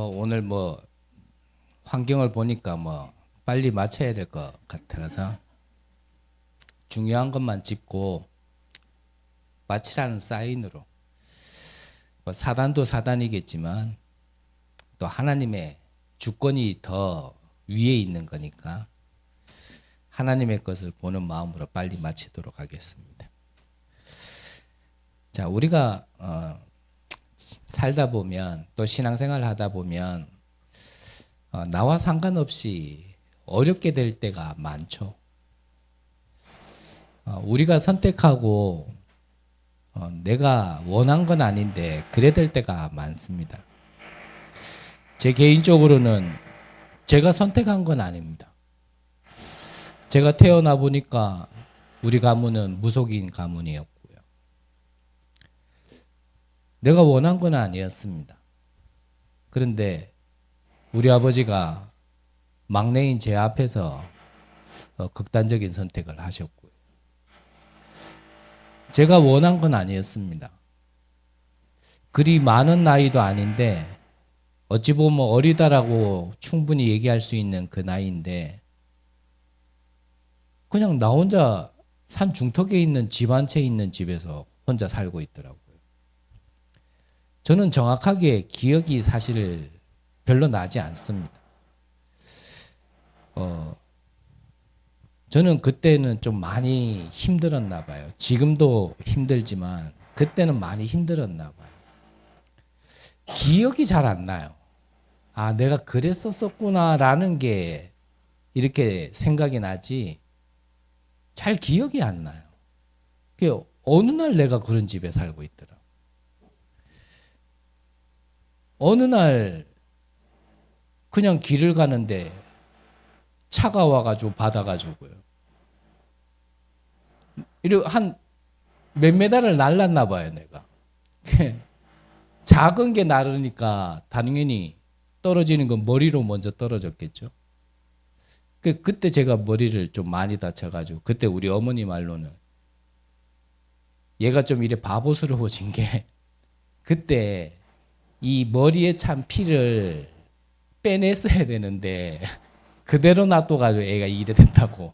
오늘 환경을 보니까 빨리 마쳐야 될 것 같아서 중요한 것만 짚고 마치라는 사인으로 사단도 사단이겠지만 또 하나님의 주권이 더 위에 있는 거니까 하나님의 것을 보는 마음으로 빨리 마치도록 하겠습니다. 자, 우리가 살다 보면 또 신앙생활 하다 보면 나와 상관없이 어렵게 될 때가 많죠. 우리가 선택하고 내가 원한 건 아닌데 그래 될 때가 많습니다. 제 개인적으로는 제가 선택한 건 아닙니다. 제가 태어나 보니까 우리 가문은 무속인 가문이었고요. 내가 원한 건 아니었습니다. 그런데 우리 아버지가 막내인 제 앞에서 극단적인 선택을 하셨고요. 제가 원한 건 아니었습니다. 그리 많은 나이도 아닌데 어찌 보면 어리다라고 충분히 얘기할 수 있는 그 나이인데 그냥 나 혼자 산 중턱에 있는 집 한 채 있는 집에서 혼자 살고 있더라고요. 저는 정확하게 기억이 사실 별로 나지 않습니다. 저는 그때는 좀 많이 힘들었나 봐요. 지금도 힘들지만 그때는 많이 힘들었나 봐요. 기억이 잘 안 나요. 아, 내가 그랬었구나라는 게 이렇게 생각이 나지 잘 기억이 안 나요. 어느 날 내가 그런 집에 살고 있더라. 어느 날 그냥 길을 가는데 차가 와가지고 받아가지고요. 이렇게 한 몇 메달을 날랐나 봐요, 내가. 작은 게 나르니까 당연히 떨어지는 건 머리로 먼저 떨어졌겠죠. 그때 제가 머리를 좀 많이 다쳐가지고 그때 우리 어머니 말로는 얘가 좀 이래 바보스러워진 게 그때 이 머리에 찬 피를 빼냈어야 되는데 그대로 놔둬가지고 애가 이래 된다고.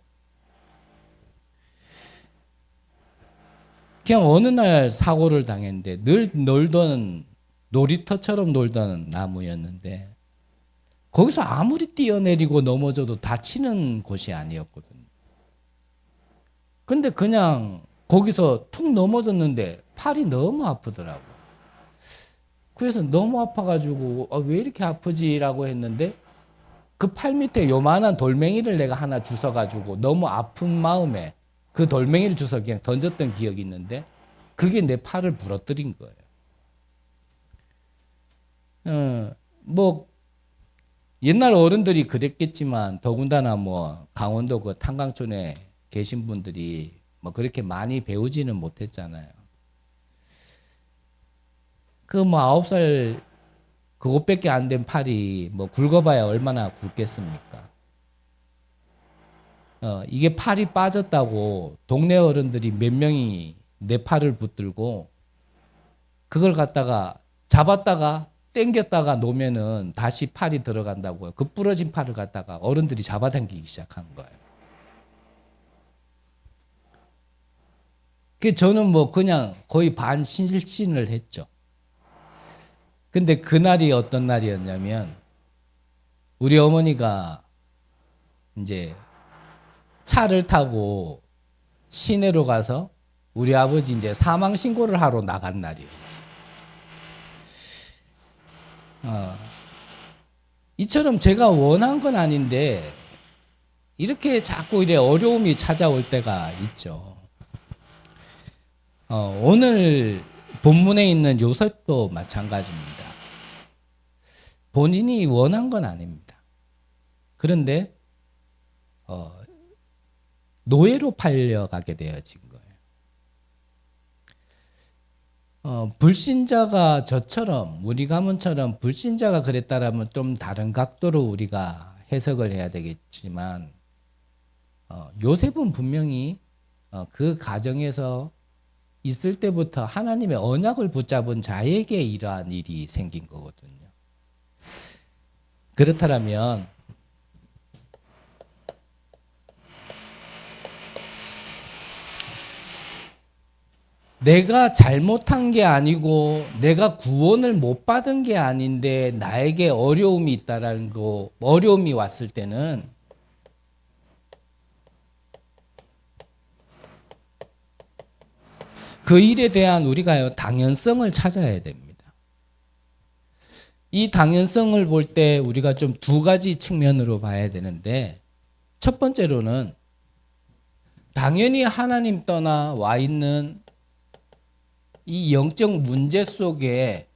그냥 어느 날 사고를 당했는데 늘 놀던 놀이터처럼 놀던 나무였는데 거기서 아무리 뛰어내리고 넘어져도 다치는 곳이 아니었거든요. 근데 그냥 거기서 툭 넘어졌는데 팔이 너무 아프더라고요. 그래서 너무 아파가지고 왜 이렇게 아프지라고 했는데 그 팔 밑에 요만한 돌멩이를 내가 하나 주워가지고 너무 아픈 마음에 그 돌멩이를 주워 그냥 던졌던 기억이 있는데 그게 내 팔을 부러뜨린 거예요. 옛날 어른들이 그랬겠지만 더군다나 강원도 그 탄광촌에 계신 분들이 그렇게 많이 배우지는 못했잖아요. 9살 그것밖에 안 된 팔이 굵어봐야 얼마나 굵겠습니까? 이게 팔이 빠졌다고 동네 어른들이 몇 명이 내 팔을 붙들고 그걸 갖다가 잡았다가 땡겼다가 놓으면은 다시 팔이 들어간다고요. 그 부러진 팔을 갖다가 어른들이 잡아당기기 시작한 거예요. 저는 그냥 거의 반실신을 했죠. 근데 그날이 어떤 날이었냐면 우리 어머니가 이제 차를 타고 시내로 가서 우리 아버지 이제 사망 신고를 하러 나간 날이었어요. 이처럼 제가 원한 건 아닌데 이렇게 자꾸 이래 어려움이 찾아올 때가 있죠. 오늘 본문에 있는 요셉도 마찬가지입니다. 본인이 원한 건 아닙니다. 그런데 노예로 팔려가게 되어진 거예요. 불신자가 저처럼 우리 가문처럼 불신자가 그랬다라면 좀 다른 각도로 우리가 해석을 해야 되겠지만 요셉은 분명히 그 가정에서 있을 때부터 하나님의 언약을 붙잡은 자에게 이러한 일이 생긴 거거든요. 그렇다면 내가 잘못한 게 아니고 내가 구원을 못 받은 게 아닌데 나에게 어려움이 있다라는 거, 어려움이 왔을 때는 그 일에 대한 우리가 당연성을 찾아야 됩니다. 이 당연성을 볼 때 우리가 좀 두 가지 측면으로 봐야 되는데, 첫 번째로는 당연히 하나님 떠나 와 있는 이 영적 문제 속에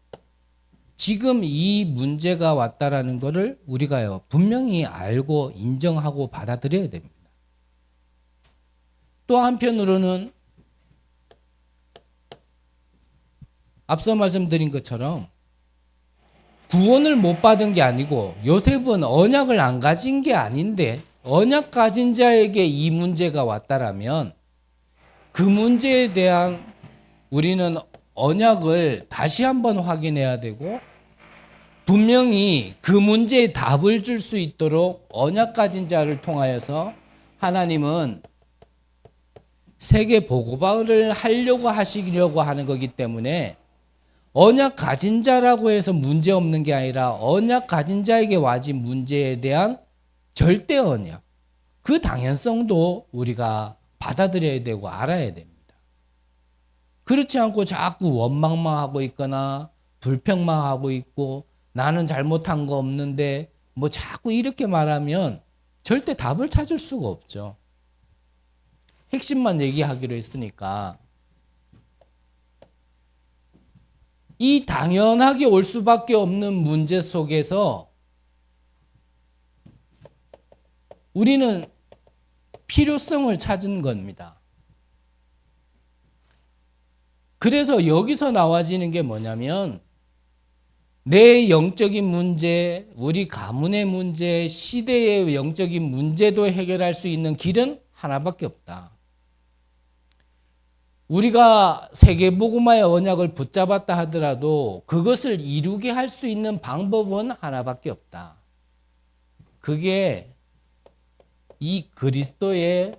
지금 이 문제가 왔다라는 것을 우리가요 분명히 알고 인정하고 받아들여야 됩니다. 또 한편으로는 앞서 말씀드린 것처럼 구원을 못 받은 게 아니고 요셉은 언약을 안 가진 게 아닌데 언약 가진 자에게 이 문제가 왔다라면 그 문제에 대한 우리는 언약을 다시 한번 확인해야 되고 분명히 그 문제에 답을 줄 수 있도록 언약 가진 자를 통하여서 하나님은 세계 보고를 하려고 하시려고 하는 거기 때문에 언약 가진 자라고 해서 문제 없는 게 아니라 언약 가진 자에게 와진 문제에 대한 절대 언약, 그 당연성도 우리가 받아들여야 되고 알아야 됩니다. 그렇지 않고 자꾸 원망만 하고 있거나 불평만 하고 있고 나는 잘못한 거 없는데 뭐 자꾸 이렇게 말하면 절대 답을 찾을 수가 없죠. 핵심만 얘기하기로 했으니까 이 당연하게 올 수밖에 없는 문제 속에서 우리는 필요성을 찾은 겁니다. 그래서 여기서 나와지는 게 뭐냐면 내 영적인 문제, 우리 가문의 문제, 시대의 영적인 문제도 해결할 수 있는 길은 하나밖에 없다. 우리가 세계복음화의 언약을 붙잡았다 하더라도 그것을 이루게 할 수 있는 방법은 하나밖에 없다. 그게 이 그리스도의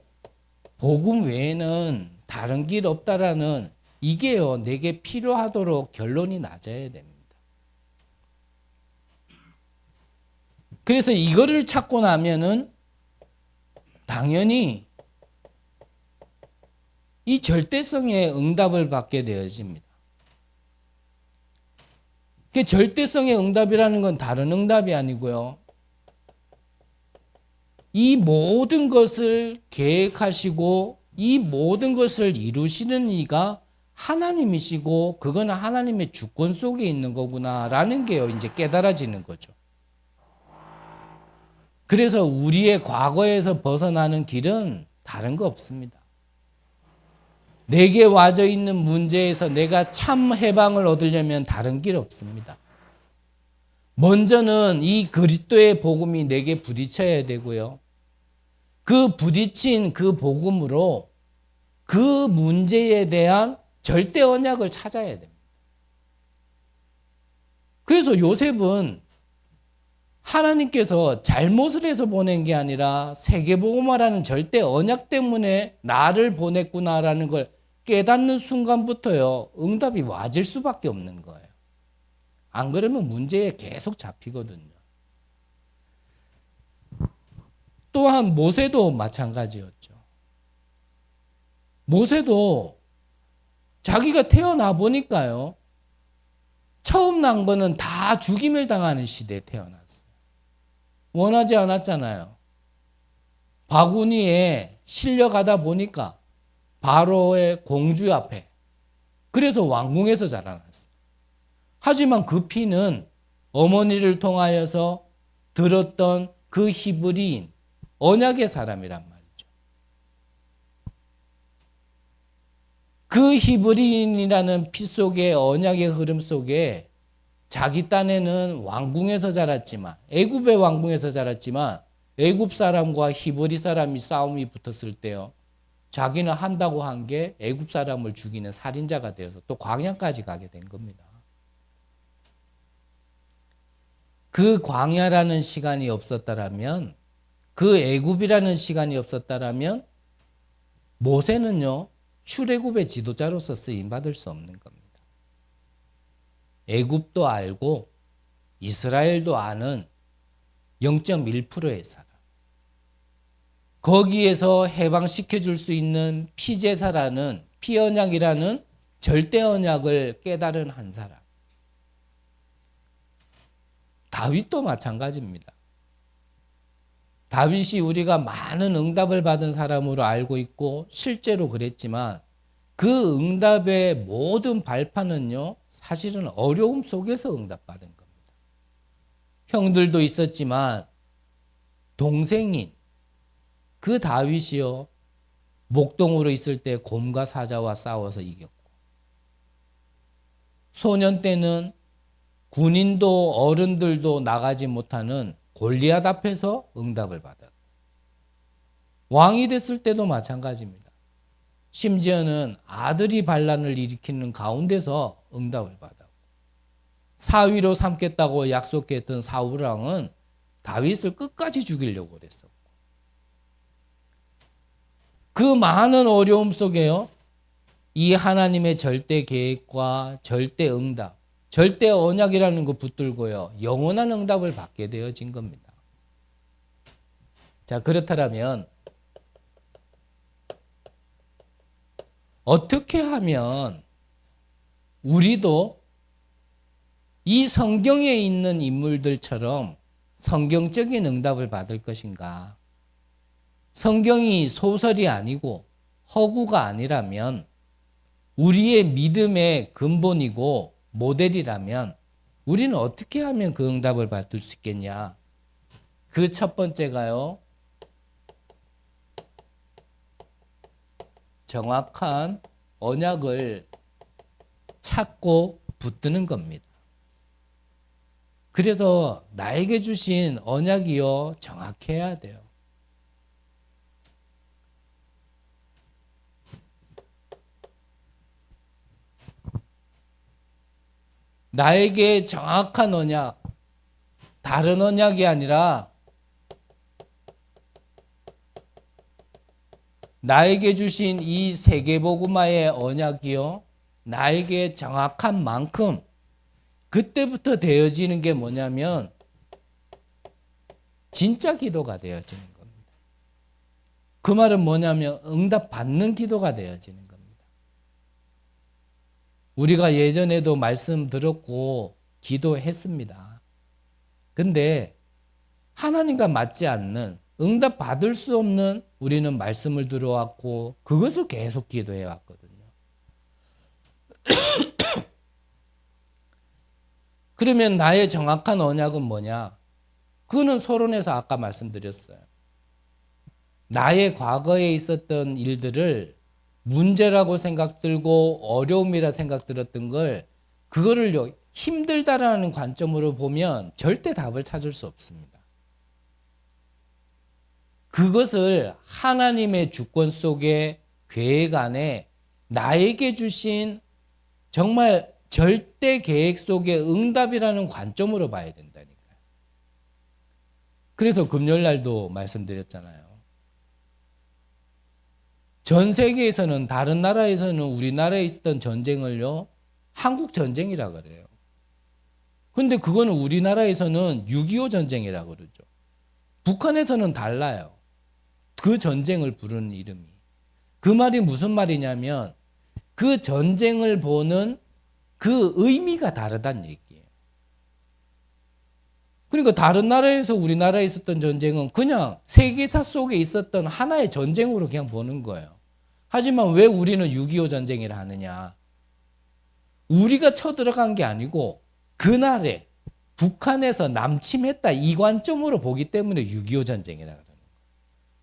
복음 외에는 다른 길 없다라는 이게요, 내게 필요하도록 결론이 낮아야 됩니다. 그래서 이거를 찾고 나면은 당연히 이 절대성의 응답을 받게 되어집니다. 그 절대성의 응답이라는 건 다른 응답이 아니고요. 이 모든 것을 계획하시고 이 모든 것을 이루시는 이가 하나님이시고 그거는 하나님의 주권 속에 있는 거구나라는 게요, 이제 깨달아지는 거죠. 그래서 우리의 과거에서 벗어나는 길은 다른 거 없습니다. 내게 와져 있는 문제에서 내가 참 해방을 얻으려면 다른 길 없습니다. 먼저는 이 그리스도의 복음이 내게 부딪혀야 되고요. 그 부딪힌 그 복음으로 그 문제에 대한 절대 언약을 찾아야 됩니다. 그래서 요셉은 하나님께서 잘못을 해서 보낸 게 아니라 세계복음화라는 절대 언약 때문에 나를 보냈구나라는 걸 깨닫는 순간부터요, 응답이 와질 수밖에 없는 거예요. 안 그러면 문제에 계속 잡히거든요. 또한 모세도 마찬가지였죠. 모세도 자기가 태어나 보니까요, 처음 난 거는 다 죽임을 당하는 시대에 태어났어요. 원하지 않았잖아요. 바구니에 실려가다 보니까 바로의 공주 앞에, 그래서 왕궁에서 자라났어요. 하지만 그 피는 어머니를 통하여서 들었던 그 히브리인, 언약의 사람이란 말이죠. 그 히브리인이라는 피 속에, 언약의 흐름 속에 자기 딴에는 왕궁에서 자랐지만, 애굽의 왕궁에서 자랐지만 애굽 사람과 히브리 사람이 싸움이 붙었을 때요, 자기는 한다고 한 게 애굽 사람을 죽이는 살인자가 되어서 또 광야까지 가게 된 겁니다. 그 광야라는 시간이 없었다라면, 그 애굽이라는 시간이 없었다라면 모세는요 출애굽의 지도자로서 쓰임 받을 수 없는 겁니다. 애굽도 알고 이스라엘도 아는 0.1%의 사람, 거기에서 해방시켜 줄 수 있는 피제사라는 피언약이라는 절대 언약을 깨달은 한 사람. 다윗도 마찬가지입니다. 다윗이 우리가 많은 응답을 받은 사람으로 알고 있고 실제로 그랬지만 그 응답의 모든 발판은요 사실은 어려움 속에서 응답받은 겁니다. 형들도 있었지만 동생인 그 다윗이요 목동으로 있을 때 곰과 사자와 싸워서 이겼고, 소년 때는 군인도 어른들도 나가지 못하는 골리앗 앞에서 응답을 받았고, 왕이 됐을 때도 마찬가지입니다. 심지어는 아들이 반란을 일으키는 가운데서 응답을 받았고, 사위로 삼겠다고 약속했던 사울왕은 다윗을 끝까지 죽이려고 그랬었고, 그 많은 어려움 속에요 이 하나님의 절대 계획과 절대 응답, 절대 언약이라는 거 붙들고요 영원한 응답을 받게 되어진 겁니다. 자, 그렇다면 어떻게 하면 우리도 이 성경에 있는 인물들처럼 성경적인 응답을 받을 것인가? 성경이 소설이 아니고 허구가 아니라면, 우리의 믿음의 근본이고 모델이라면 우리는 어떻게 하면 그 응답을 받을 수 있겠냐? 그 첫 번째가요, 정확한 언약을 찾고 붙드는 겁니다. 그래서 나에게 주신 언약이요 정확해야 돼요. 나에게 정확한 언약, 다른 언약이 아니라 나에게 주신 이 세계복음화의 언약이요 나에게 정확한 만큼 그때부터 되어지는 게 뭐냐면 진짜 기도가 되어지는 겁니다. 그 말은 뭐냐면 응답받는 기도가 되어지는 겁니다. 우리가 예전에도 말씀 들었고 기도했습니다. 근데 하나님과 맞지 않는, 응답 받을 수 없는 우리는 말씀을 들어왔고 그것을 계속 기도해 왔거든요. 그러면 나의 정확한 언약은 뭐냐? 그거는 서론에서 아까 말씀드렸어요. 나의 과거에 있었던 일들을 문제라고 생각 들고 어려움이라 생각 들었던 걸, 그거를 힘들다라는 관점으로 보면 절대 답을 찾을 수 없습니다. 그것을 하나님의 주권 속에 계획 안에 나에게 주신 정말 절대 계획 속의 응답이라는 관점으로 봐야 된다니까요. 그래서 금요일 날도 말씀드렸잖아요. 전 세계에서는, 다른 나라에서는 우리나라에 있었던 전쟁을요 한국 전쟁이라 그래요. 근데 그거는 우리나라에서는 6.25 전쟁이라 그러죠. 북한에서는 달라요. 그 전쟁을 부르는 이름이. 그 말이 무슨 말이냐면 그 전쟁을 보는 그 의미가 다르다는 얘기예요. 그러니까 다른 나라에서 우리나라에 있었던 전쟁은 그냥 세계사 속에 있었던 하나의 전쟁으로 그냥 보는 거예요. 하지만 왜 우리는 6.25 전쟁이라 하느냐? 우리가 쳐들어간 게 아니고 그날에 북한에서 남침했다, 이 관점으로 보기 때문에 6.25 전쟁이라 그러는 거예요.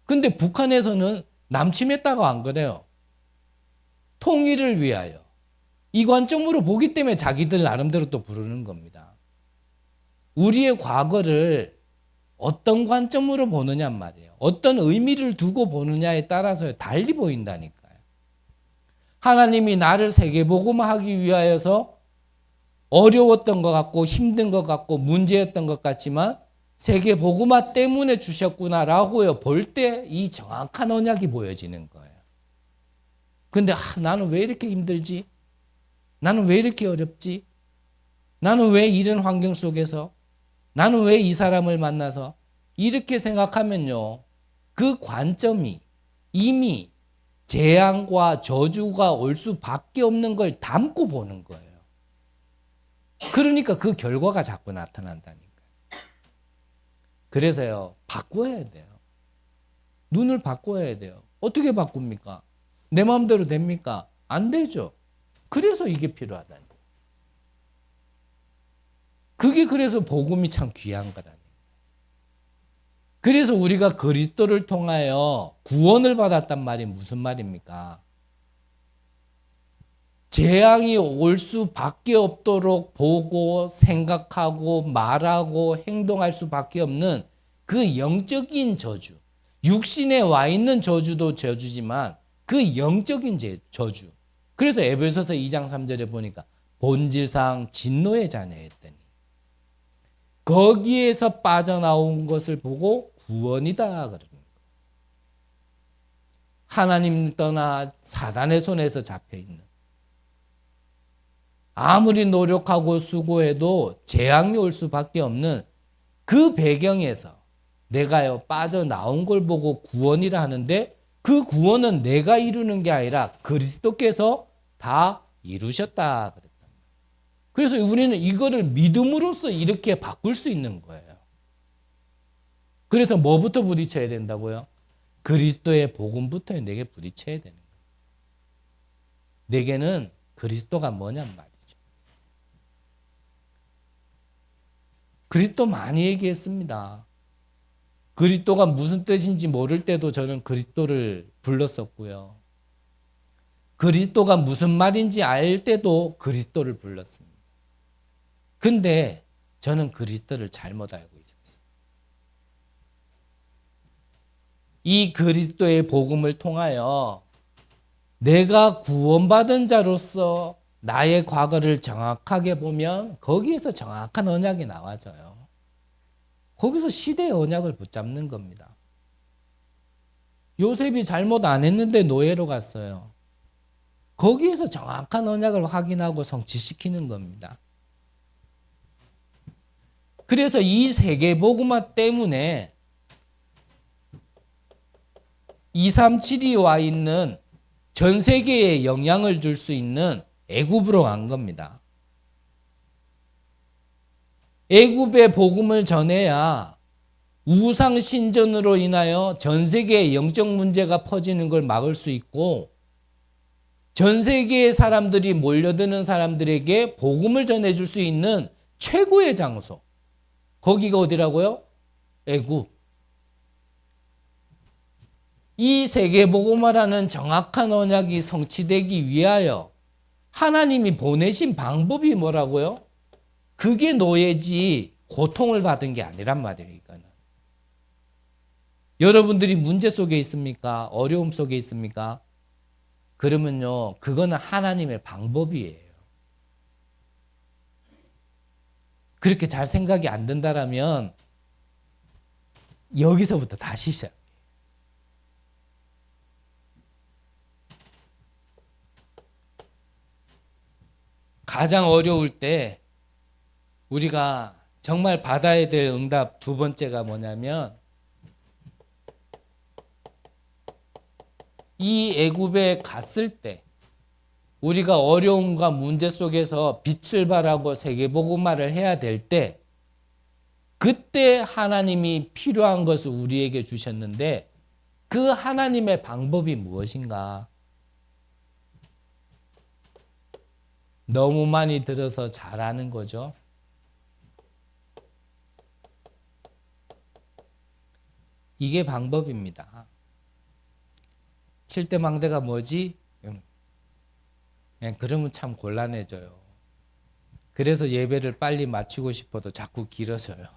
근데 북한에서는 남침했다고 안 그래요. 통일을 위하여. 이 관점으로 보기 때문에 자기들 나름대로 또 부르는 겁니다. 우리의 과거를 어떤 관점으로 보느냐 말이에요. 어떤 의미를 두고 보느냐에 따라서 달리 보인다니까요. 하나님이 나를 세계복음화하기 위하여서 어려웠던 것 같고 힘든 것 같고 문제였던 것 같지만 세계 복음화 때문에 주셨구나라고요. 볼 때 이 정확한 언약이 보여지는 거예요. 근데 나는 왜 이렇게 힘들지? 나는 왜 이렇게 어렵지? 나는 왜 이런 환경 속에서? 나는 왜 이 사람을 만나서? 이렇게 생각하면요. 그 관점이 이미 재앙과 저주가 올 수밖에 없는 걸 담고 보는 거예요. 그러니까 그 결과가 자꾸 나타난다니까요. 그래서요, 바꿔야 돼요. 눈을 바꿔야 돼요. 어떻게 바꿉니까? 내 마음대로 됩니까? 안 되죠. 그래서 이게 필요하다니. 그게 그래서 복음이 참 귀한 거라니. 그래서 우리가 그리스도를 통하여 구원을 받았단 말이 무슨 말입니까? 재앙이 올 수밖에 없도록 보고 생각하고 말하고 행동할 수밖에 없는 그 영적인 저주. 육신에 와 있는 저주도 저주지만 그 영적인 저주. 그래서 에베소서 2장 3절에 보니까 본질상 진노의 자녀였더니 거기에서 빠져나온 것을 보고 구원이다 그러는 거예요. 하나님 떠나 사단의 손에서 잡혀 있는. 아무리 노력하고 수고해도 재앙이 올 수밖에 없는 그 배경에서 내가요 빠져나온 걸 보고 구원이라 하는데 그 구원은 내가 이루는 게 아니라 그리스도께서 다 이루셨다 그랬단 말이에요. 그래서 우리는 이거를 믿음으로써 이렇게 바꿀 수 있는 거예요. 그래서 뭐부터 부딪혀야 된다고요? 그리스도의 복음부터 내게 부딪혀야 되는 거예요. 내게는 그리스도가 뭐냔 말이죠. 그리스도 많이 얘기했습니다. 그리스도가 무슨 뜻인지 모를 때도 저는 그리스도를 불렀었고요. 그리스도가 무슨 말인지 알 때도 그리스도를 불렀습니다. 근데 저는 그리스도를 잘못 알고 있었어요. 이 그리스도의 복음을 통하여 내가 구원받은 자로서 나의 과거를 정확하게 보면 거기에서 정확한 언약이 나와져요. 거기서 시대의 언약을 붙잡는 겁니다. 요셉이 잘못 안 했는데 노예로 갔어요. 거기에서 정확한 언약을 확인하고 성취시키는 겁니다. 그래서 이 세계복음화 때문에 237이 와 있는 전 세계에 영향을 줄 수 있는 애굽으로 간 겁니다. 애굽의 복음을 전해야 우상 신전으로 인하여 전 세계에 영적 문제가 퍼지는 걸 막을 수 있고 전 세계의 사람들이 몰려드는 사람들에게 복음을 전해줄 수 있는 최고의 장소. 거기가 어디라고요? 애굽. 이 세계복음화라는 정확한 언약이 성취되기 위하여 하나님이 보내신 방법이 뭐라고요? 그게 노예지 고통을 받은 게 아니란 말이에요. 이거는. 여러분들이 문제 속에 있습니까? 어려움 속에 있습니까? 그러면요, 그거는 하나님의 방법이에요. 그렇게 잘 생각이 안 된다라면 여기서부터 다시 시작. 가장 어려울 때 우리가 정말 받아야 될 응답 두 번째가 뭐냐면 이 애굽에 갔을 때 우리가 어려움과 문제 속에서 빛을 발하고 세계복음화를 해야 될 때 그때 하나님이 필요한 것을 우리에게 주셨는데 그 하나님의 방법이 무엇인가? 너무 많이 들어서 잘 아는 거죠. 이게 방법입니다. 7대 망대가 뭐지? 그러면 참 곤란해져요. 그래서 예배를 빨리 마치고 싶어도 자꾸 길어져요.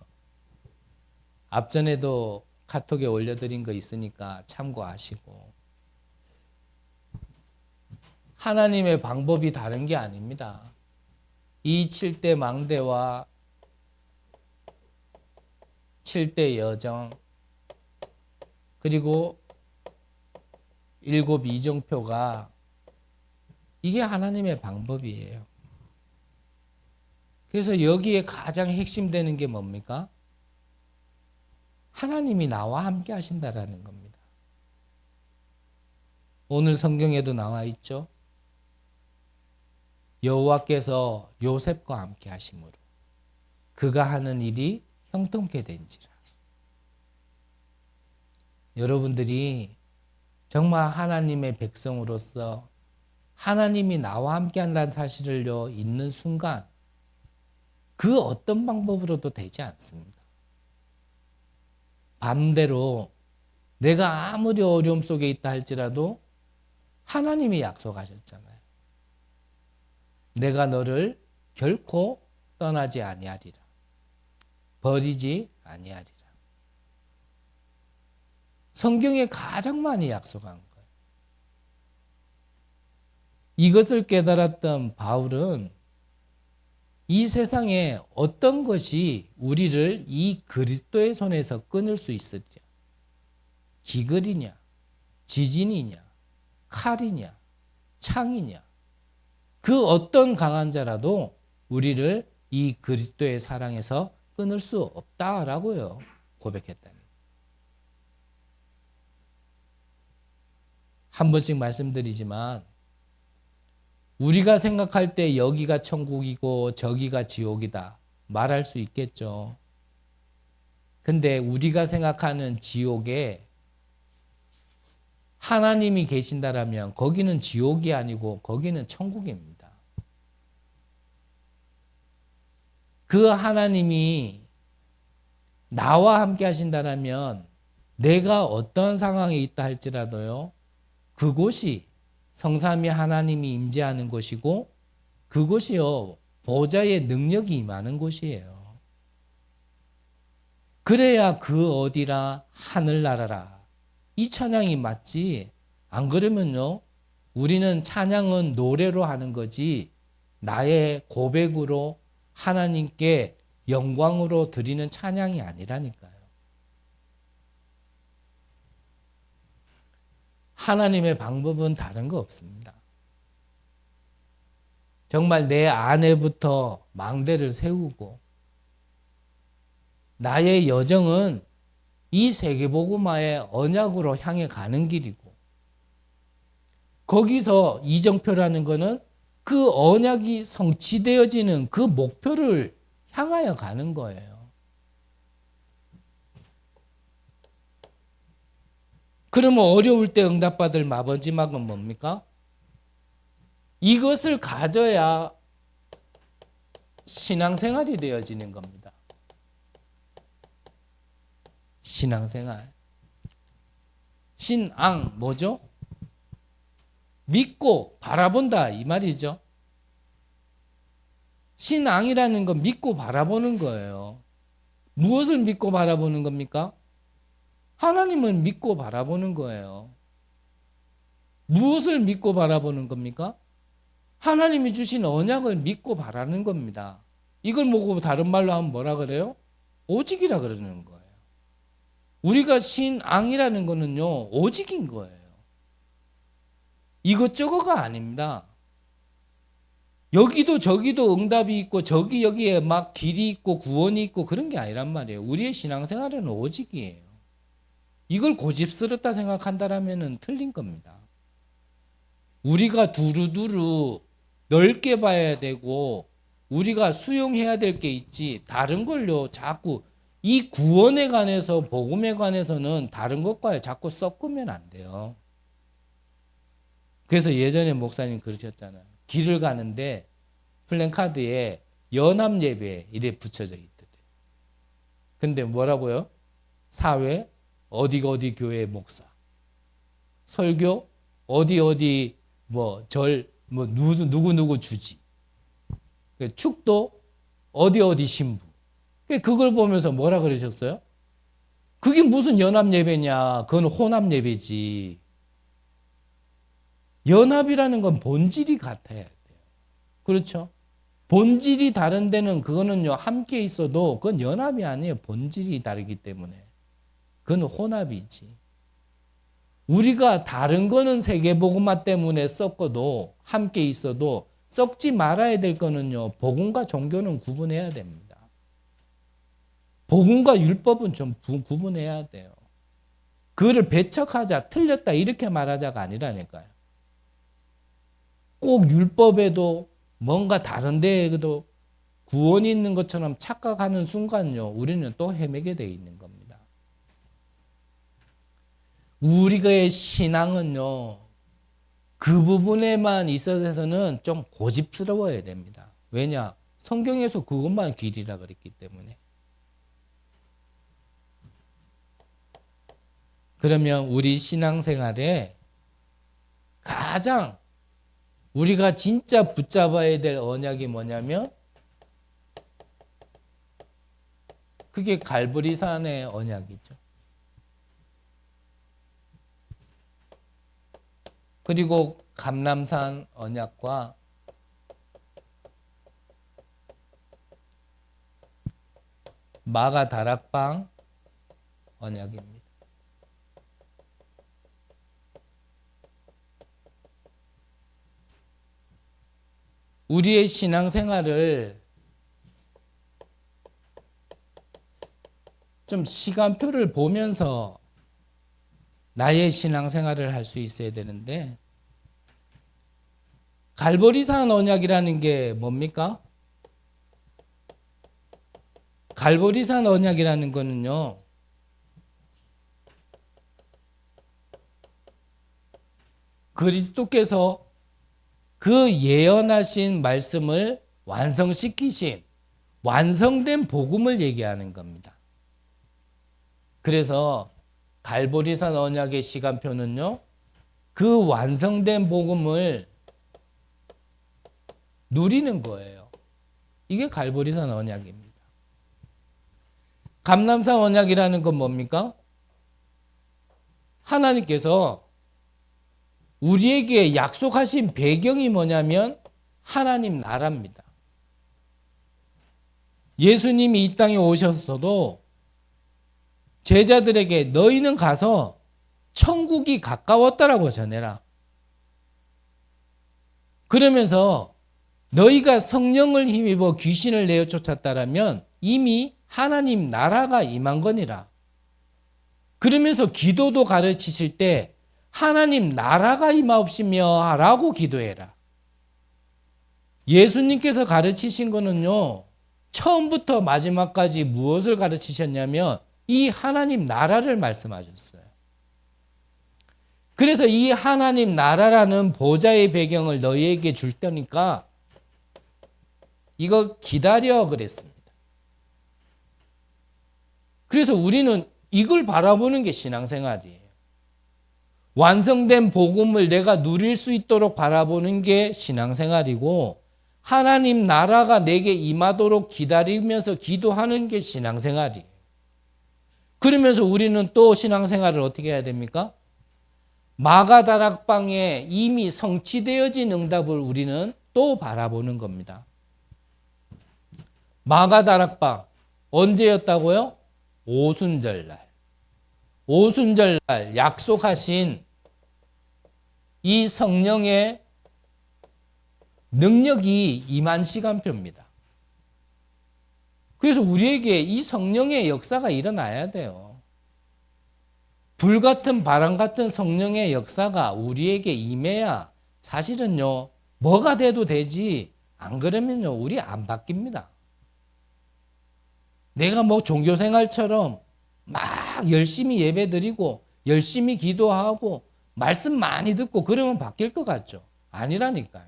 앞전에도 카톡에 올려드린 거 있으니까 참고하시고. 하나님의 방법이 다른 게 아닙니다. 이 7대 망대와 7대 여정 그리고 7 이정표가 이게 하나님의 방법이에요. 그래서 여기에 가장 핵심되는 게 뭡니까? 하나님이 나와 함께 하신다라는 겁니다. 오늘 성경에도 나와 있죠. 여호와께서 요셉과 함께 하심으로 그가 하는 일이 형통케 된지라. 여러분들이 정말 하나님의 백성으로서 하나님이 나와 함께 한다는 사실을요 있는 순간 그 어떤 방법으로도 되지 않습니다. 반대로 내가 아무리 어려움 속에 있다 할지라도 하나님이 약속하셨잖아요. 내가 너를 결코 떠나지 아니하리라. 버리지 아니하리라. 성경에 가장 많이 약속한 거예요. 이것을 깨달았던 바울은 이 세상에 어떤 것이 우리를 이 그리스도의 손에서 끊을 수 있을지, 기근이냐, 지진이냐, 칼이냐, 창이냐, 그 어떤 강한 자라도 우리를 이 그리스도의 사랑에서 끊을 수 없다라고요 고백했다는. 한 번씩 말씀드리지만 우리가 생각할 때 여기가 천국이고 저기가 지옥이다 말할 수 있겠죠. 근데 우리가 생각하는 지옥에 하나님이 계신다라면 거기는 지옥이 아니고 거기는 천국입니다. 그 하나님이 나와 함께 하신다라면 내가 어떤 상황에 있다 할지라도요 그곳이 성삼위 하나님이 임재하는 곳이고 그곳이요 보좌의 능력이 임하는 곳이에요. 그래야 그 어디라 하늘나라라 이 찬양이 맞지. 안 그러면요 우리는 찬양은 노래로 하는 거지 나의 고백으로 하나님께 영광으로 드리는 찬양이 아니라니까요. 하나님의 방법은 다른 거 없습니다. 정말 내 안에부터 망대를 세우고 나의 여정은 이 세계복음화의 언약으로 향해 가는 길이고 거기서 이정표라는 것은 그 언약이 성취되어지는 그 목표를 향하여 가는 거예요. 그러면 어려울 때 응답받을 마지막은 뭡니까? 이것을 가져야 신앙생활이 되어지는 겁니다. 신앙생활. 신앙 뭐죠? 믿고 바라본다 이 말이죠. 신앙이라는 건 믿고 바라보는 거예요. 무엇을 믿고 바라보는 겁니까? 하나님을 믿고 바라보는 거예요. 무엇을 믿고 바라보는 겁니까? 하나님이 주신 언약을 믿고 바라는 겁니다. 이걸 보고 다른 말로 하면 뭐라 그래요? 오직이라 그러는 거예요. 우리가 신앙이라는 거는요, 오직인 거예요. 이것저것가 아닙니다. 여기도 저기도 응답이 있고 저기 여기에 막 길이 있고 구원이 있고 그런 게 아니란 말이에요. 우리의 신앙생활은 오직이에요. 이걸 고집스럽다 생각한다라면 틀린 겁니다. 우리가 두루두루 넓게 봐야 되고 우리가 수용해야 될 게 있지 다른 걸요 자꾸 이 구원에 관해서 복음에 관해서는 다른 것과 자꾸 섞으면 안 돼요. 그래서 예전에 목사님 그러셨잖아요. 길을 가는데 플랜카드에 연합 예배 이래 붙여져 있더래요. 근데 뭐라고요? 사회 어디 교회 목사, 설교 어디 뭐 절 뭐 누구 주지, 축도 어디 신부. 그걸 보면서 뭐라 그러셨어요? 그게 무슨 연합 예배냐? 그건 혼합 예배지. 연합이라는 건 본질이 같아야 돼요. 그렇죠? 본질이 다른 데는 그거는요, 함께 있어도 그건 연합이 아니에요. 본질이 다르기 때문에. 그건 혼합이지. 우리가 다른 거는 세계복음화 때문에 썩어도 함께 있어도 썩지 말아야 될 거는요, 복음과 종교는 구분해야 됩니다. 복음과 율법은 좀 구분해야 돼요. 그거를 배척하자, 틀렸다 이렇게 말하자가 아니라니까요. 꼭 율법에도 뭔가 다른 데에도 구원이 있는 것처럼 착각하는 순간요, 우리는 또 헤매게 돼 있는 겁니다. 우리의 신앙은요, 그 부분에만 있어서는 좀 고집스러워야 됩니다. 왜냐? 성경에서 그것만 길이라 그랬기 때문에. 그러면 우리 신앙생활에 가장 우리가 진짜 붙잡아야 될 언약이 뭐냐면 그게 갈보리산의 언약이죠. 그리고 감람산 언약과 마가 다락방 언약입니다. 우리의 신앙생활을 좀 시간표를 보면서 나의 신앙생활을 할 수 있어야 되는데, 갈보리산 언약이라는 게 뭡니까? 갈보리산 언약이라는 거는요, 그리스도께서 그 예언하신 말씀을 완성시키신 완성된 복음을 얘기하는 겁니다. 그래서 갈보리산 언약의 시간표는요, 그 완성된 복음을 누리는 거예요. 이게 갈보리산 언약입니다. 감람산 언약이라는 건 뭡니까? 하나님께서 우리에게 약속하신 배경이 뭐냐면 하나님 나라입니다. 예수님이 이 땅에 오셨어도 제자들에게 너희는 가서 천국이 가까웠다라고 전해라. 그러면서 너희가 성령을 힘입어 귀신을 내어 쫓았다라면 이미 하나님 나라가 임한 거니라. 그러면서 기도도 가르치실 때 하나님 나라가 임하옵시며 라고 기도해라. 예수님께서 가르치신 거는요, 처음부터 마지막까지 무엇을 가르치셨냐면 이 하나님 나라를 말씀하셨어요. 그래서 이 하나님 나라라는 보좌의 배경을 너희에게 줄 테니까 이거 기다려 그랬습니다. 그래서 우리는 이걸 바라보는 게 신앙생활이에요. 완성된 복음을 내가 누릴 수 있도록 바라보는 게 신앙생활이고, 하나님 나라가 내게 임하도록 기다리면서 기도하는 게 신앙생활이에요. 그러면서 우리는 또 신앙생활을 어떻게 해야 됩니까? 마가다락방에 이미 성취되어진 응답을 우리는 또 바라보는 겁니다. 마가다락방 언제였다고요? 오순절날. 오순절날 약속하신 이 성령의 능력이 임한 시간표입니다. 그래서 우리에게 이 성령의 역사가 일어나야 돼요. 불같은 바람 같은 성령의 역사가 우리에게 임해야 사실은요, 뭐가 돼도 되지, 안 그러면요, 우리 안 바뀝니다. 내가 뭐 종교생활처럼 막 열심히 예배드리고 열심히 기도하고 말씀 많이 듣고 그러면 바뀔 것 같죠? 아니라니까요.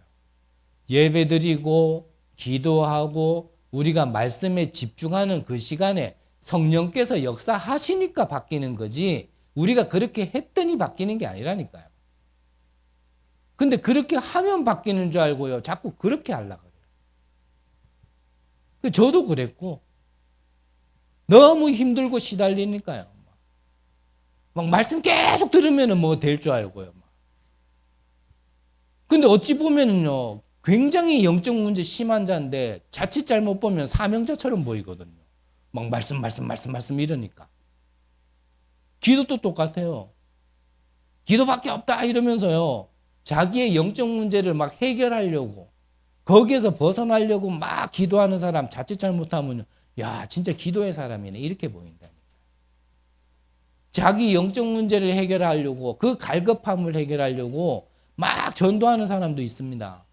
예배드리고 기도하고 우리가 말씀에 집중하는 그 시간에 성령께서 역사하시니까 바뀌는 거지, 우리가 그렇게 했더니 바뀌는 게 아니라니까요. 근데 그렇게 하면 바뀌는 줄 알고요, 자꾸 그렇게 하려고 해요. 저도 그랬고 너무 힘들고 시달리니까요. 막 말씀 계속 들으면 뭐 될 줄 알고요. 근데 어찌 보면은요, 굉장히 영적 문제 심한 자인데 자칫 잘못 보면 사명자처럼 보이거든요. 막 말씀 이러니까. 기도도 똑같아요. 기도밖에 없다 이러면서요. 자기의 영적 문제를 막 해결하려고 거기에서 벗어나려고 막 기도하는 사람 자칫 잘못하면 야 진짜 기도의 사람이네 이렇게 보인다니까. 자기 영적 문제를 해결하려고 그 갈급함을 해결하려고 막 전도하는 사람도 있습니다.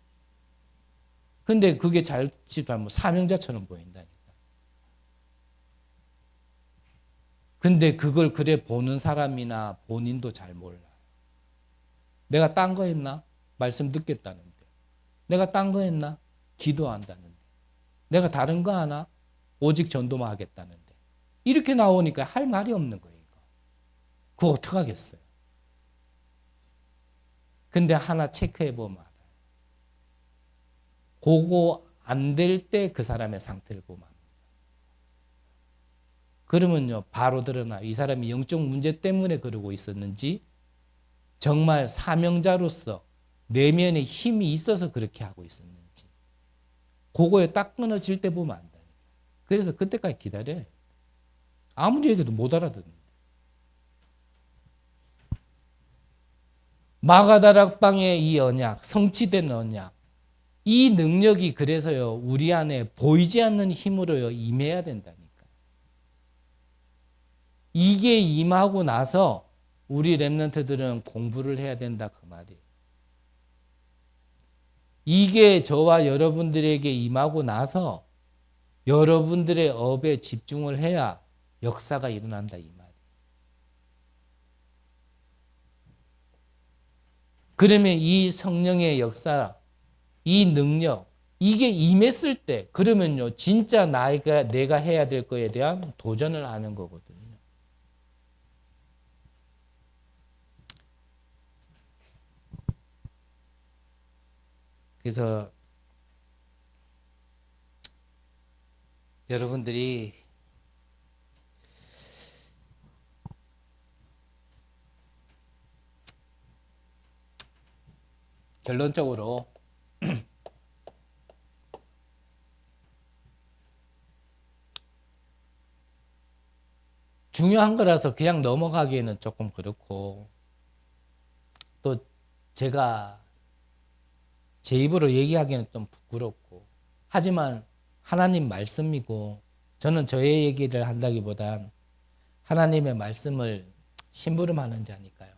근데 그게 자칫 잘못 사명자처럼 보인다니까. 근데 그걸 그래 보는 사람이나 본인도 잘 몰라. 내가 딴 거 했나? 말씀 듣겠다는데. 내가 딴 거 했나? 기도한다는데. 내가 다른 거 하나? 오직 전도만 하겠다는데. 이렇게 나오니까 할 말이 없는 거예요. 그거 어떡하겠어요? 근데 하나 체크해 보면 알아요. 그거 안 될 때 그 사람의 상태를 보면 압니다. 그러면요, 바로 드러나 이 사람이 영적 문제 때문에 그러고 있었는지 정말 사명자로서 내면에 힘이 있어서 그렇게 하고 있었는지 그거에 딱 끊어질 때 보면 안다. 그래서 그때까지 기다려요. 아무리 얘기해도 못 알아듣는데. 마가다락방의 이 언약, 성취된 언약, 이 능력이 그래서요 우리 안에 보이지 않는 힘으로요 임해야 된다니까. 이게 임하고 나서 우리 렘넌트들은 공부를 해야 된다 그 말이에요. 이게 저와 여러분들에게 임하고 나서 여러분들의 업에 집중을 해야 역사가 일어난다 이 말이에요. 그러면 이 성령의 역사, 이 능력, 이게 임했을 때 그러면요 진짜 내가 해야 될 거에 대한 도전을 하는 거거든요. 그래서 여러분들이 결론적으로 중요한 거라서 그냥 넘어가기에는 조금 그렇고 또 제가 제 입으로 얘기하기는 좀 부끄럽고 하지만 하나님 말씀이고 저는 저의 얘기를 한다기보단 하나님의 말씀을 심부름하는 자니까요.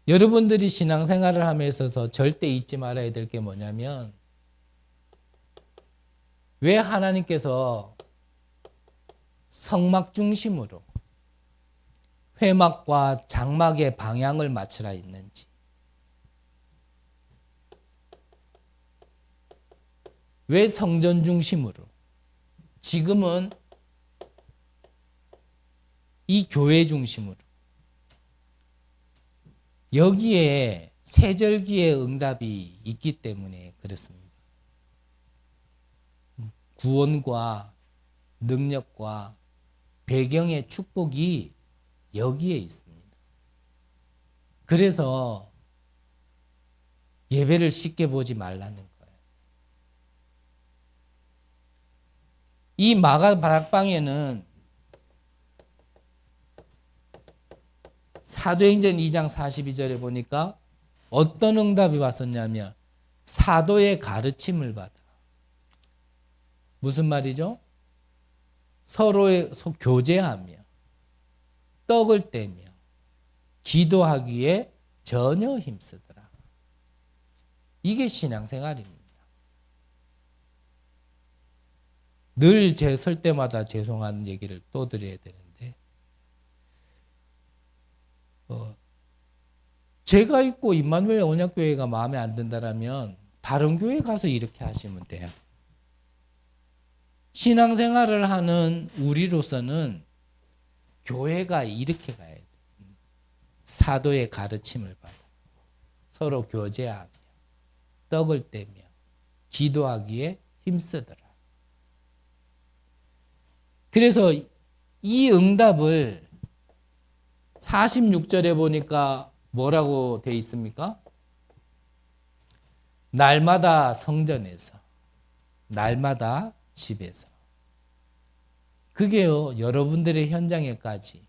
여러분들이 신앙생활을 함에 있어서 절대 잊지 말아야 될 게 뭐냐면 왜 하나님께서 성막 중심으로 회막과 장막의 방향을 맞추라 했는지 왜 성전 중심으로 지금은 이 교회 중심으로 여기에 세절기의 응답이 있기 때문에 그렇습니다. 구원과 능력과 배경의 축복이 여기에 있습니다. 그래서 예배를 쉽게 보지 말라는 거예요. 이 마가다락방에는 사도행전 2장 42절에 보니까 어떤 응답이 왔었냐면 사도의 가르침을 받아. 무슨 말이죠? 서로의 교제하며 떡을 떼며 기도하기에 전혀 힘쓰더라. 이게 신앙생활입니다. 늘 제 설 때마다 죄송한 얘기를 또 드려야 되는데 제가 있고 임마누엘 언약교회가 마음에 안 든다라면 다른 교회 가서 이렇게 하시면 돼요. 신앙생활을 하는 우리로서는 교회가 이렇게 가야 돼요. 사도의 가르침을 받아 서로 교제하며 떡을 떼며 기도하기에 힘쓰더라. 그래서 이 응답을 46절에 보니까 뭐라고 돼 있습니까? 날마다 성전에서, 날마다 집에서. 그게요, 여러분들의 현장에까지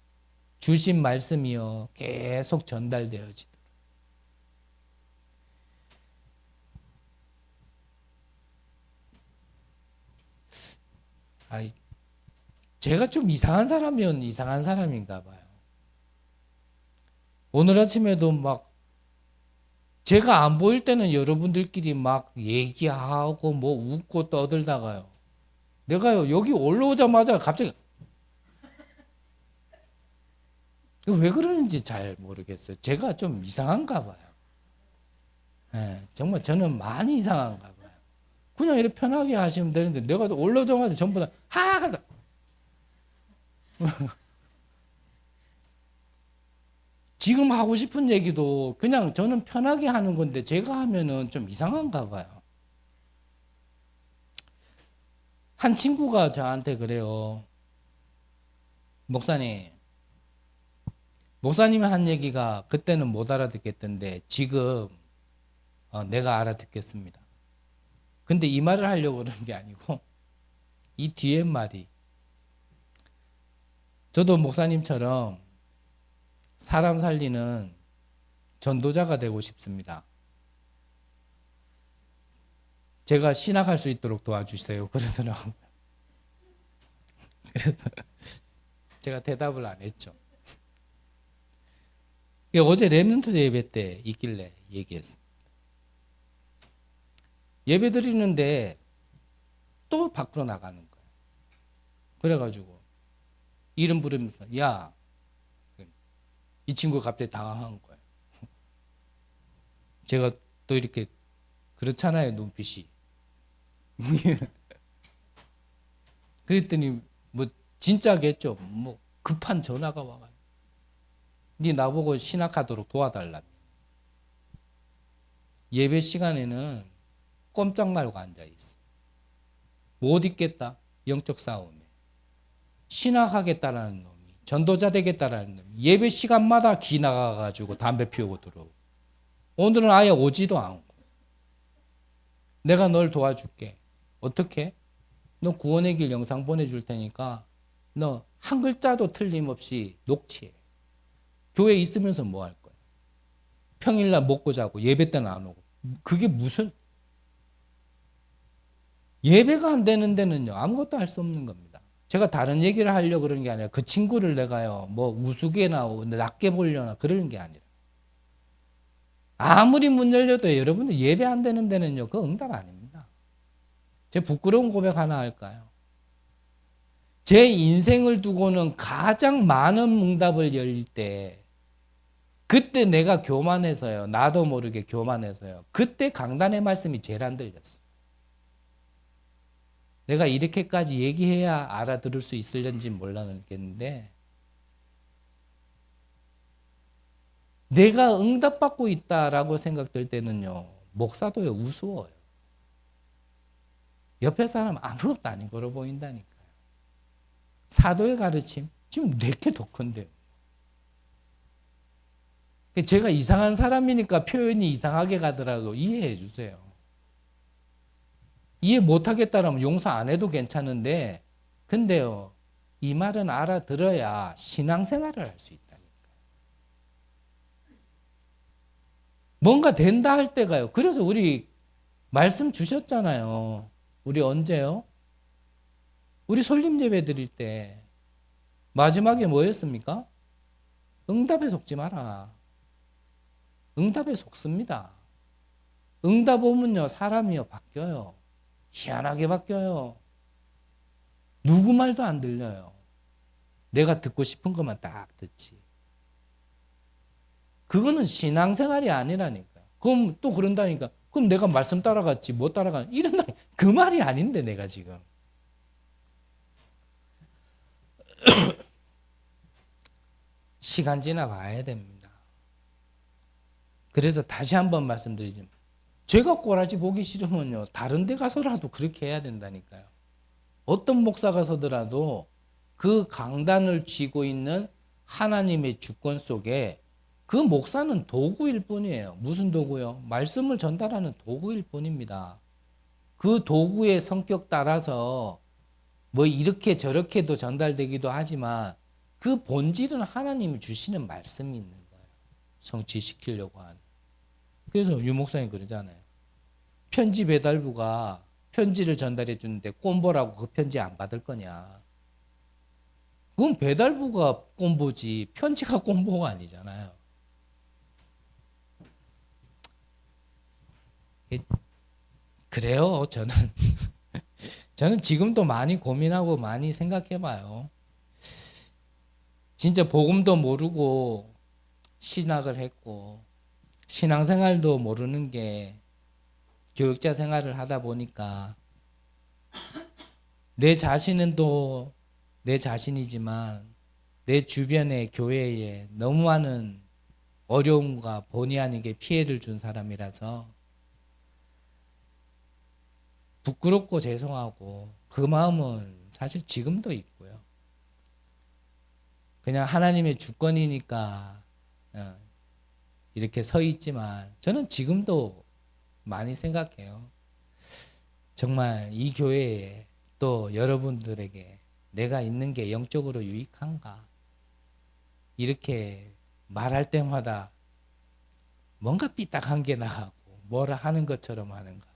주신 말씀이요, 계속 전달되어지도록. 아이, 제가 좀 이상한 사람이면 이상한 사람인가 봐요. 오늘 아침에도 막 제가 안 보일 때는 여러분들끼리 막 얘기하고 뭐 웃고 떠들다가요. 내가요, 여기 올라오자마자 갑자기 왜 그러는지 잘 모르겠어요. 제가 좀 이상한가 봐요. 네, 정말 저는 많이 이상한가 봐요. 그냥 이렇게 편하게 하시면 되는데 내가 올라오자마자 전부 다 하가 지금 하고 싶은 얘기도 그냥 저는 편하게 하는 건데 제가 하면은 좀 이상한가 봐요. 한 친구가 저한테 그래요. 목사님이 한 얘기가 그때는 못 알아듣겠던데 지금 내가 알아듣겠습니다. 근데 이 말을 하려고 그러는 게 아니고 이 뒤에 말이, 저도 목사님처럼 사람 살리는 전도자가 되고 싶습니다. 제가 신학할 수 있도록 도와주세요 그러더라고요. 그래서 제가 대답을 안 했죠. 어제 렘넌트 예배 때 있길래 얘기했습니다. 예배 드리는데 또 밖으로 나가는 거예요. 그래가지고 이름 부르면서 야, 이 친구가 갑자기 당황한 거예요. 제가 또 이렇게 그렇잖아요, 눈빛이. 그랬더니 뭐 진짜겠죠. 뭐 급한 전화가 와가지고 네 나보고 신학하도록 도와달라. 예배 시간에는 꼼짝 말고 앉아있어. 못 있겠다. 영적 싸움에. 신학하겠다라는 놈이, 전도자 되겠다라는 놈이 예배 시간마다 기 나가가지고 담배 피우고 들어오고, 오늘은 아예 오지도 않고 내가 널 도와줄게. 어떻게? 너 구원의 길 영상 보내줄 테니까 너 한 글자도 틀림없이 녹취해. 교회에 있으면서 뭐 할 거야? 평일날 먹고 자고 예배 때는 안 오고. 그게 무슨, 예배가 안 되는 데는요 아무것도 할 수 없는 겁니다. 제가 다른 얘기를 하려고 그러는 게 아니라 그 친구를 내가요 뭐 우스개나 낮게 보려나 그러는 게 아니라, 아무리 문 열려도 여러분들 예배 안 되는 데는요 그거 응답 아닙니다. 제 부끄러운 고백 하나 할까요? 제 인생을 두고는 가장 많은 응답을 열릴 때, 그때 내가 교만해서요, 나도 모르게 교만해서요, 그때 강단의 말씀이 제일 안 들렸어요. 내가 이렇게까지 얘기해야 알아들을 수 있을는지 몰랐겠는데, 내가 응답받고 있다라고 생각될 때는요 목사도요 우스워요. 옆에 사람 아무것도 아닌 거로 보인다니까요. 사도의 가르침 지금 내게 더 큰데요. 제가 이상한 사람이니까 표현이 이상하게 가더라도 이해해 주세요. 이해 못하겠다라면 용서 안 해도 괜찮은데, 근데요 이 말은 알아들어야 신앙생활을 할 수 있다니까요. 뭔가 된다 할 때가요. 그래서 우리 말씀 주셨잖아요. 우리 언제요? 우리 설립 예배 드릴 때 마지막에 뭐였습니까? 응답에 속지 마라. 응답에 속습니다. 응답 오면요 사람이요 바뀌어요. 희한하게 바뀌어요. 누구 말도 안 들려요. 내가 듣고 싶은 것만 딱 듣지. 그거는 신앙생활이 아니라니까요. 그럼 또 그런다니까. 그럼 내가 말씀 따라갔지 못 따라가, 이런다. 그 말이 아닌데 내가 지금. 시간 지나 봐야 됩니다. 그래서 다시 한번 말씀드리지만, 제가 꼬라지 보기 싫으면요 다른 데 가서라도 그렇게 해야 된다니까요. 어떤 목사가 서더라도 그 강단을 쥐고 있는 하나님의 주권 속에 그 목사는 도구일 뿐이에요. 무슨 도구요? 말씀을 전달하는 도구일 뿐입니다. 그 도구의 성격 따라서 뭐 이렇게 저렇게도 전달되기도 하지만 그 본질은 하나님이 주시는 말씀이 있는 거예요. 성취시키려고 하는. 그래서 유 목사님 그러잖아요. 편지 배달부가 편지를 전달해 주는데 꼼보라고 그 편지 안 받을 거냐. 그건 배달부가 꼼보지 편지가 꼼보가 아니잖아요. 그래요. 저는 지금도 많이 고민하고 많이 생각해 봐요. 진짜 복음도 모르고 신학을 했고 신앙생활도 모르는 게 교육자 생활을 하다 보니까 내 자신은 또 내 자신이지만 내 주변의 교회에 너무 많은 어려움과 본의 아니게 피해를 준 사람이라서 부끄럽고 죄송하고 그 마음은 사실 지금도 있고요. 그냥 하나님의 주권이니까 이렇게 서 있지만 저는 지금도 많이 생각해요. 정말 이 교회에 또 여러분들에게 내가 있는 게 영적으로 유익한가? 이렇게 말할 때마다 뭔가 삐딱한 게 나가고 뭐라 하는 것처럼 하는가?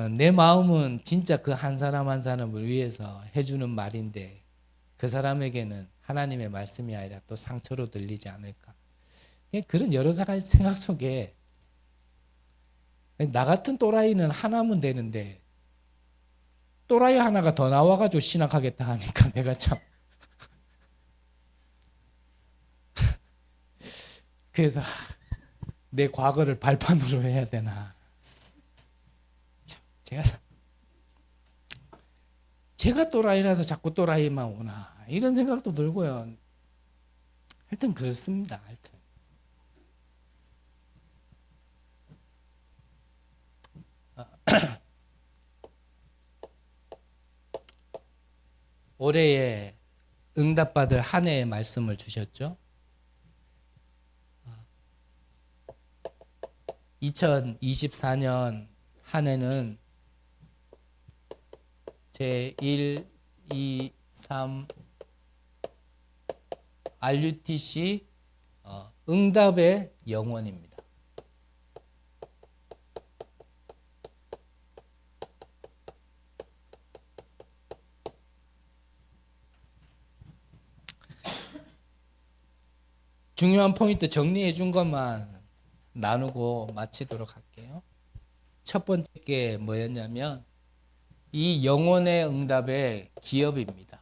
내 마음은 진짜 그 한 사람 한 사람을 위해서 해주는 말인데 그 사람에게는 하나님의 말씀이 아니라 또 상처로 들리지 않을까? 그런 여러 가지 생각 속에 나 같은 또라이는 하나면 되는데 또라이 하나가 더 나와가지고 신학하겠다 하니까 내가 참 그래서 내 과거를 발판으로 해야 되나? 제가 또라이라서 자꾸 또라이만 오나 이런 생각도 들고요. 하여튼 그렇습니다. 하여튼 올해에 응답받을 한 해의 말씀을 주셨죠. 2024년 한 해는 제1, 2, 3 RUTC 응답의 영원입니다. 중요한 포인트 정리해 준 것만 나누고 마치도록 할게요. 첫 번째 게 뭐였냐면 이 영혼의 응답의 기업입니다.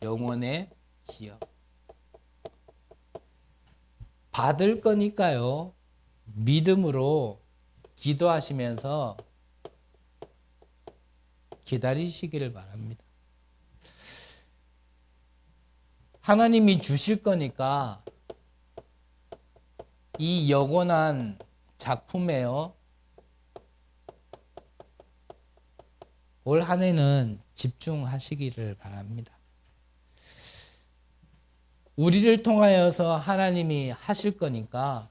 영혼의 기업. 받을 거니까요. 믿음으로 기도하시면서 기다리시기를 바랍니다. 하나님이 주실 거니까 이 영원한 작품에요. 올 한 해는 집중하시기를 바랍니다. 우리를 통하여서 하나님이 하실 거니까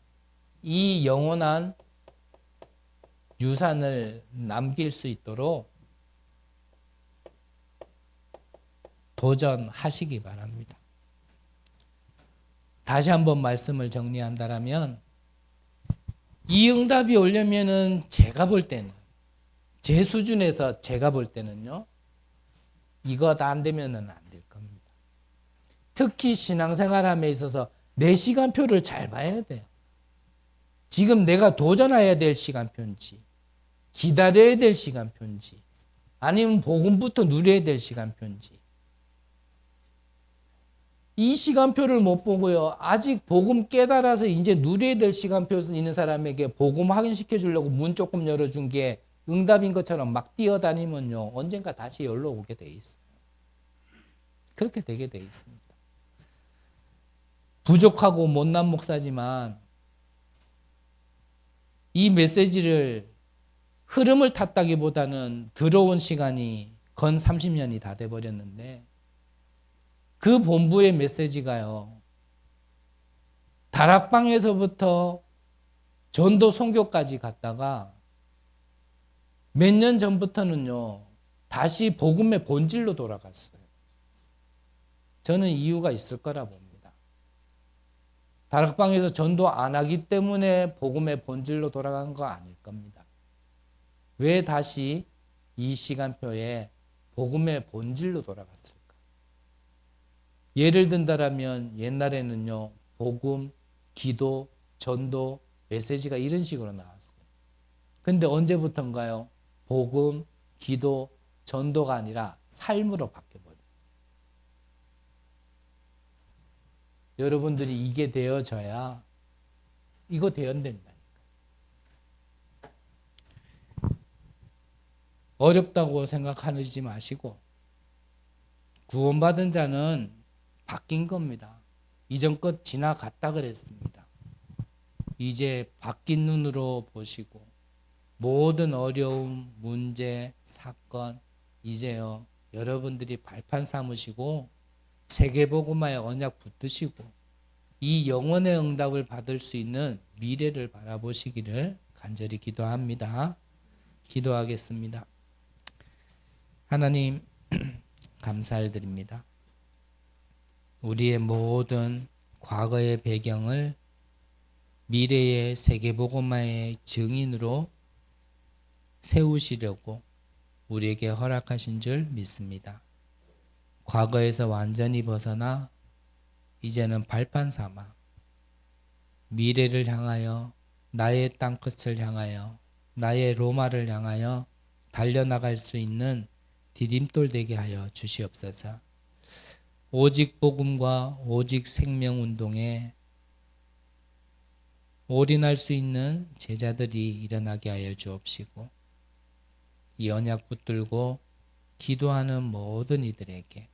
이 영원한 유산을 남길 수 있도록 도전하시기 바랍니다. 다시 한번 말씀을 정리한다면 이 응답이 오려면은 제가 볼 때는 제 수준에서 제가 볼 때는요. 이거 다 안 되면은 안 될 겁니다. 특히 신앙생활함에 있어서 내 시간표를 잘 봐야 돼요. 지금 내가 도전해야 될 시간표인지 기다려야 될 시간표인지 아니면 복음부터 누려야 될 시간표인지 이 시간표를 못 보고요. 아직 복음 깨달아서 이제 누려야 될 시간표 있는 사람에게 복음 확인시켜 주려고 문 조금 열어준 게 응답인 것처럼 막 뛰어다니면요. 언젠가 다시 열로 오게 돼 있어요. 그렇게 되게 돼 있습니다. 부족하고 못난 목사지만 이 메시지를 흐름을 탔다기보다는 들어온 시간이 건 30년이 다 돼버렸는데 그 본부의 메시지가요. 다락방에서부터 전도 선교까지 갔다가 몇 년 전부터는요. 다시 복음의 본질로 돌아갔어요. 저는 이유가 있을 거라 봅니다. 다락방에서 전도 안 하기 때문에 복음의 본질로 돌아간 거 아닐 겁니다. 왜 다시 이 시간표에 복음의 본질로 돌아갔을까? 예를 든다라면 옛날에는요. 복음, 기도, 전도, 메시지가 이런 식으로 나왔어요. 근데 언제부턴가요? 복음, 기도, 전도가 아니라 삶으로 바뀌어버려요. 여러분들이 이게 되어져야 이거 되어낸다니까. 어렵다고 생각하지 마시고 구원받은 자는 바뀐 겁니다. 이전 것 지나갔다 그랬습니다. 이제 바뀐 눈으로 보시고 모든 어려움, 문제, 사건 이제요 여러분들이 발판 삼으시고 세계복음화의 언약 붙드시고 이 영원의 응답을 받을 수 있는 미래를 바라보시기를 간절히 기도합니다. 기도하겠습니다. 하나님 감사를 드립니다. 우리의 모든 과거의 배경을 미래의 세계복음화의 증인으로 세우시려고 우리에게 허락하신 줄 믿습니다. 과거에서 완전히 벗어나 이제는 발판 삼아 미래를 향하여 나의 땅끝을 향하여 나의 로마를 향하여 달려나갈 수 있는 디딤돌 되게 하여 주시옵소서. 오직 복음과 오직 생명운동에 올인할 수 있는 제자들이 일어나게 하여 주옵시고 이 언약 붙들고 기도하는 모든 이들에게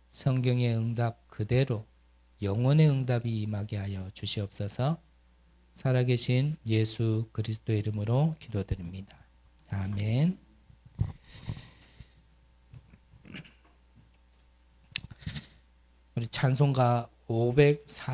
성경의 응답 그대로 영혼의 응답이 임하게 하여 주시옵소서. 살아계신 예수 그리스도의 이름으로 기도드립니다. 아멘. 우리 찬송가 504